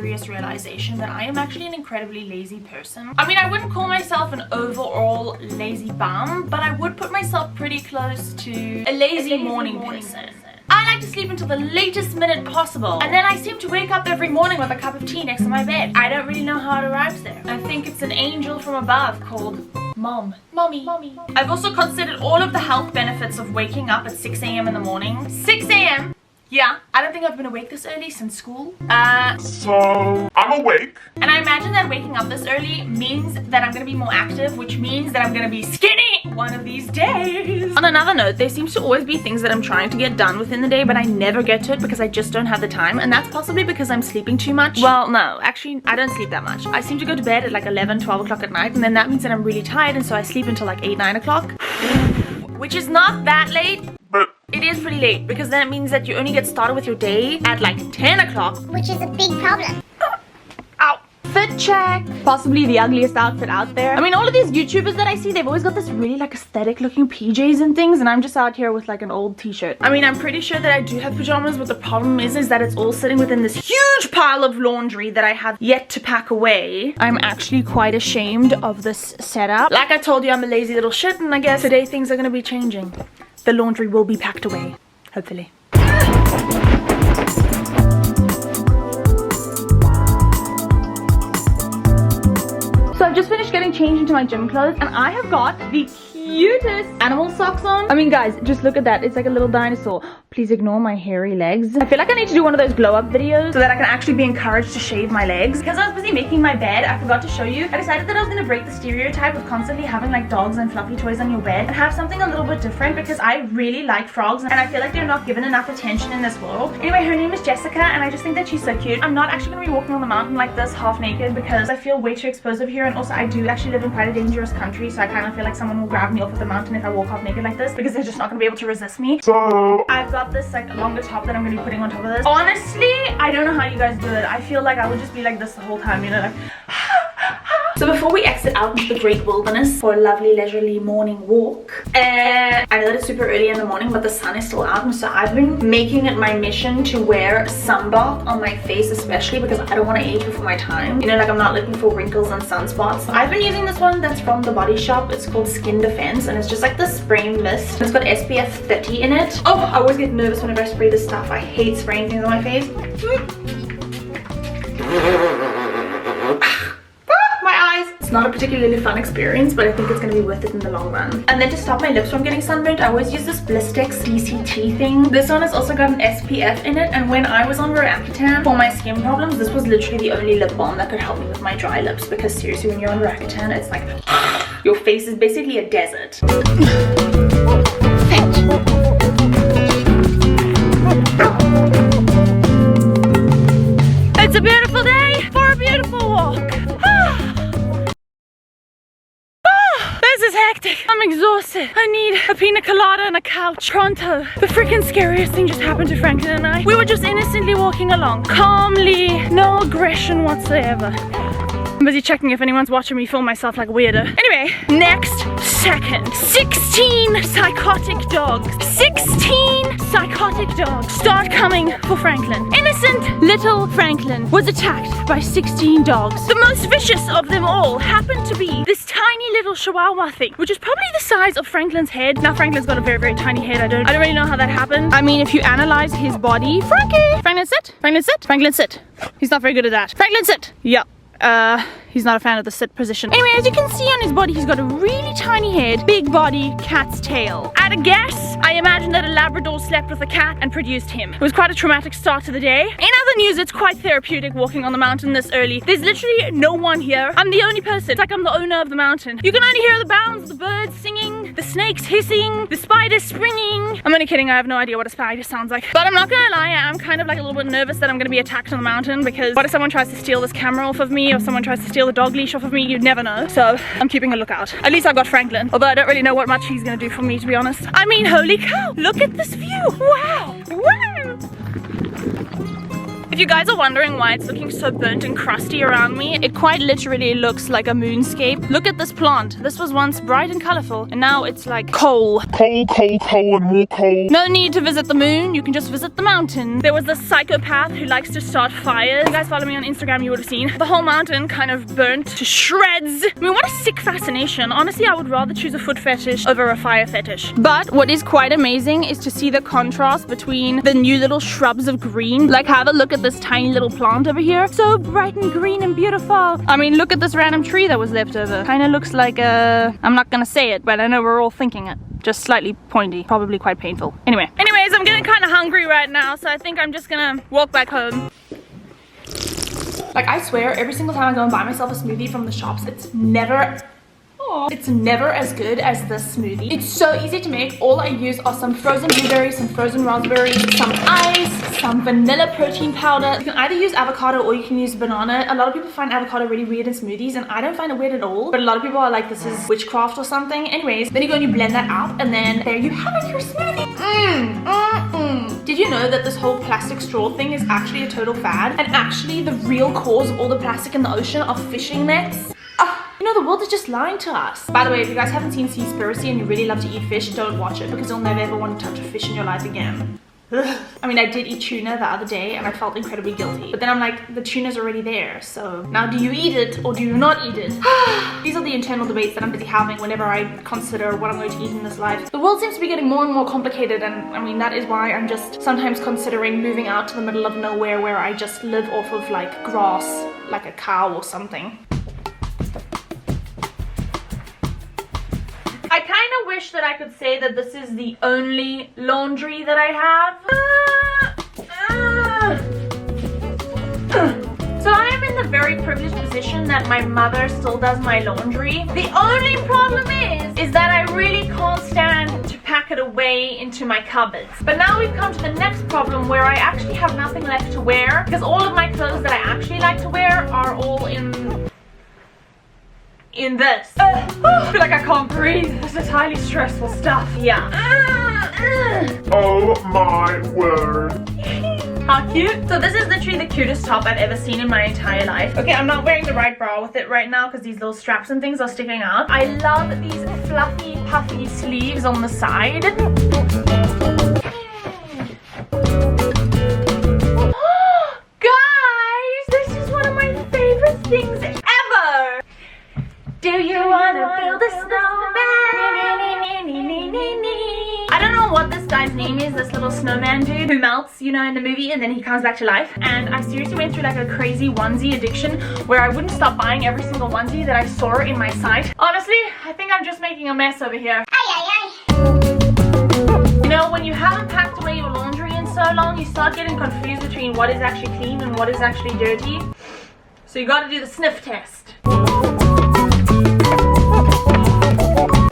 serious realization that I am actually an incredibly lazy person. I mean, I wouldn't call myself an overall lazy bum, but I would put myself pretty close to a lazy morning person. I like to sleep until the latest minute possible, and then I seem to wake up every morning with a cup of tea next to my bed. I don't really know how it arrives there. I think it's an angel from above called Mom. Mommy. I've also considered all of the health benefits of waking up at 6 a.m. in the morning. 6 a.m. Yeah, I don't think I've been awake this early since school. So I'm awake. And I imagine that waking up this early means that I'm gonna be more active, which means that I'm gonna be skinny one of these days. On another note, there seems to always be things that I'm trying to get done within the day, but I never get to it because I just don't have the time, and that's possibly because I'm sleeping too much. Well, no, actually, I don't sleep that much. I seem to go to bed at like 11, 12 o'clock at night, and then that means that I'm really tired, and so I sleep until like 8, 9 o'clock, which is not that late. But it is pretty late because then it means that you only get started with your day at like 10 o'clock. Which is a big problem. Ow. Fit check. Possibly the ugliest outfit out there. I mean, all of these YouTubers that I see, they've always got this really like aesthetic looking PJs and things, and I'm just out here with like an old t-shirt. I mean, I'm pretty sure that I do have pajamas, but the problem is that it's all sitting within this huge pile of laundry that I have yet to pack away. I'm actually quite ashamed of this setup. Like I told you, I'm a lazy little shit, and I guess today things are gonna be changing. The laundry will be packed away, hopefully. So I've just finished getting changed into my gym clothes, and I have got the cutest animal socks on. I mean, guys, just look at that. It's like a little dinosaur. Please ignore my hairy legs. I feel like I need to do one of those glow up videos so that I can actually be encouraged to shave my legs. Because I was busy making my bed, I forgot to show you. I decided that I was going to break the stereotype of constantly having like dogs and fluffy toys on your bed and have something a little bit different, because I really like frogs and I feel like they're not given enough attention in this world. Anyway, her name is Jessica, and I just think that she's so cute. I'm not actually going to be walking on the mountain like this half naked because I feel way too exposed over here, and also I do actually live in quite a dangerous country, so I kind of feel like someone will grab me off of the mountain if I walk off naked like this, because they're just not going to be able to resist me. so I've got this like longer top that I'm going to be putting on top of this. Honestly, I don't know how you guys do it. I feel like I would just be like this the whole time, you know, like So before we exit out into the great wilderness for a lovely leisurely morning walk, I know that it's super early in the morning, but the sun is still out, and so I've been making it my mission to wear sunblock on my face, especially because I don't want to age before my time. You know, like I'm not looking for wrinkles and sunspots. I've been using this one that's from the Body Shop. It's called Skin Defense, and it's just like the spray mist. It's got SPF 30 in it. Oh, I always get nervous whenever I spray this stuff. I hate spraying things on my face. It's not a particularly fun experience, but I think it's going to be worth it in the long run. And then to stop my lips from getting sunburnt, I always use this Blistex DCT thing. This one has also got an SPF in it, and when I was on Roaccutane for my skin problems, this was literally the only lip balm that could help me with my dry lips, because seriously, when you're on Roaccutane, it's like your face is basically a desert. It's a beautiful day for a beautiful walk. This is hectic. I'm exhausted. I need a pina colada and a couch. Pronto. The freaking scariest thing just happened to Franklin and I. We were just innocently walking along, calmly, no aggression whatsoever. I'm busy checking if anyone's watching me film myself like a weirdo. Anyway, next second, 16 psychotic dogs. 16 psychotic dogs start coming for Franklin. Innocent little Franklin was attacked by 16 dogs. The most vicious of them all happened to be this tiny little chihuahua thing, which is probably the size of Franklin's head. Now Franklin's got a very, very tiny head. I don't really know how that happened. I mean, if you analyze his body. Franklin sit. Franklin sit. Franklin sit. He's not very good at that. Franklin sit. Yep. He's not a fan of the sit position. Anyway, as you can see on his body, he's got a really tiny head, big body, cat's tail. At a guess, I imagine that a Labrador slept with a cat and produced him. It was quite a traumatic start to the day. In other news, it's quite therapeutic walking on the mountain this early. There's literally no one here. I'm the only person. It's like I'm the owner of the mountain. You can only hear the bounds, the birds singing, the snakes hissing, the spiders springing. I'm only kidding, I have no idea what a spider sounds like. But I'm not gonna lie, I'm kind of like a little bit nervous that I'm gonna be attacked on the mountain, because what if someone tries to steal this camera off of me, or someone tries to steal the dog leash off of me? You'd never know. So I'm keeping a lookout. At least I've got Franklin, although I don't really know what much he's gonna do for me, to be honest. I mean, holy cow, look at this view. Wow. Wow. If you guys are wondering why it's looking so burnt and crusty around me, it quite literally looks like a moonscape. Look at this plant. This was once bright and colorful, and now it's like coal. Coal, coal, coal, and more coal. No need to visit the moon, you can just visit the mountain. There was this psychopath who likes to start fires. If you guys follow me on Instagram, you would have seen the whole mountain kind of burnt to shreds. I mean, what a sick fascination. Honestly, I would rather choose a foot fetish over a fire fetish. But what is quite amazing is to see the contrast between the new little shrubs of green. Like, have a look at this tiny little plant over here. So bright and green and beautiful. I mean, look at this random tree that was left over. Kind of looks like a... I'm not gonna say it, but I know we're all thinking it. Just slightly pointy, probably quite painful. Anyways, I'm getting kind of hungry right now, so I think I'm just gonna walk back home. Like, I swear, every single time I go and buy myself a smoothie from the shops, it's never as good as this smoothie. It's so easy to make. All I use are some frozen blueberries, some frozen raspberries, some ice, some vanilla protein powder. You can either use avocado or you can use banana. A lot of people find avocado really weird in smoothies, and I don't find it weird at all. But a lot of people are like, this is witchcraft or something. Anyways, then you go and you blend that out, and then there you have it, your smoothie. Did you know that this whole plastic straw thing is actually a total fad? And actually the real cause of all the plastic in the ocean are fishing nets? You know, the world is just lying to us. By the way, if you guys haven't seen Seaspiracy and you really love to eat fish, don't watch it because you'll never ever want to touch a fish in your life again. I mean, I did eat tuna the other day and I felt incredibly guilty. But then I'm like, the tuna's already there. So now do you eat it or do you not eat it? These are the internal debates that I'm busy having whenever I consider what I'm going to eat in this life. The world seems to be getting more and more complicated, and I mean, that is why I'm just sometimes considering moving out to the middle of nowhere where I just live off of like grass, like a cow or something. I kind of wish that I could say that this is the only laundry that I have. So I am in the very privileged position that my mother still does my laundry. The only problem is that I really can't stand to pack it away into my cupboards. But now we've come to the next problem where I actually have nothing left to wear because all of my clothes that I actually like to wear are all in this. I feel like I can't breathe. This is highly stressful stuff. Yeah. Oh my word. How cute. So this is literally the cutest top I've ever seen in my entire life. Okay, I'm not wearing the right bra with it right now because these little straps and things are sticking out. I love these fluffy, puffy sleeves on the side. Guys, this is one of my favorite things ever. Do you wanna build a snowman? I don't know what this guy's name is, this little snowman dude who melts, you know, in the movie and then he comes back to life. And I seriously went through like a crazy onesie addiction where I wouldn't stop buying every single onesie that I saw in my sight. Honestly, I think I'm just making a mess over here. You know, when you haven't packed away your laundry in so long, you start getting confused between what is actually clean and what is actually dirty. So you gotta do the sniff test.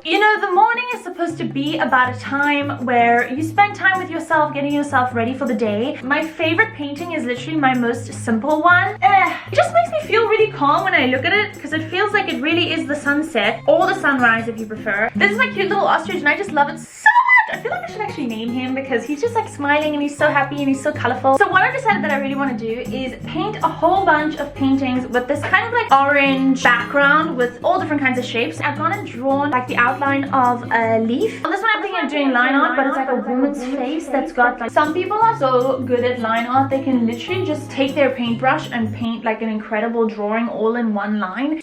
You know, the morning is supposed to be about a time where you spend time with yourself, getting yourself ready for the day. My favorite painting is literally my most simple one. It just makes me feel really calm when I look at it because it feels like it really is the sunset or the sunrise if you prefer. This is my cute little ostrich and I just love it so much. I feel like I should actually name him because he's just like smiling and he's so happy and he's so colorful. So what I decided that I really want to do is paint a whole bunch of paintings with this kind of like orange background with all different kinds of shapes. I've gone and drawn like the outline of a leaf. On this one I'm thinking of doing line art, but it's like a woman's face that's got like, some people are so good at line art they can literally just take their paintbrush and paint like an incredible drawing all in one line.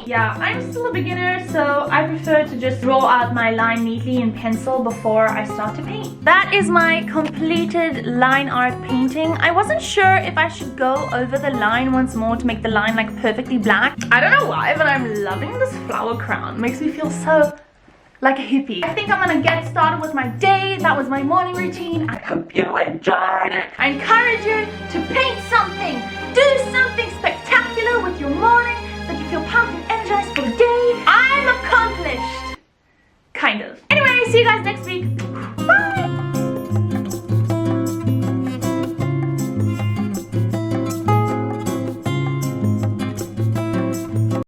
Yeah, I'm still a beginner, so I prefer to just draw out my line neatly in pencil before I start to paint. That is my completed line art painting. I wasn't sure if I should go over the line once more to make the line like perfectly black. I don't know why, but I'm loving this flower crown. Makes me feel so like a hippie. I think I'm gonna get started with my day. That was my morning routine. I hope you enjoyed it. I encourage you to paint something. Do something spectacular with your morning so that you feel pumped and energized for the day. I'm accomplished. Kind of. Anyway, see you guys next week. Bye!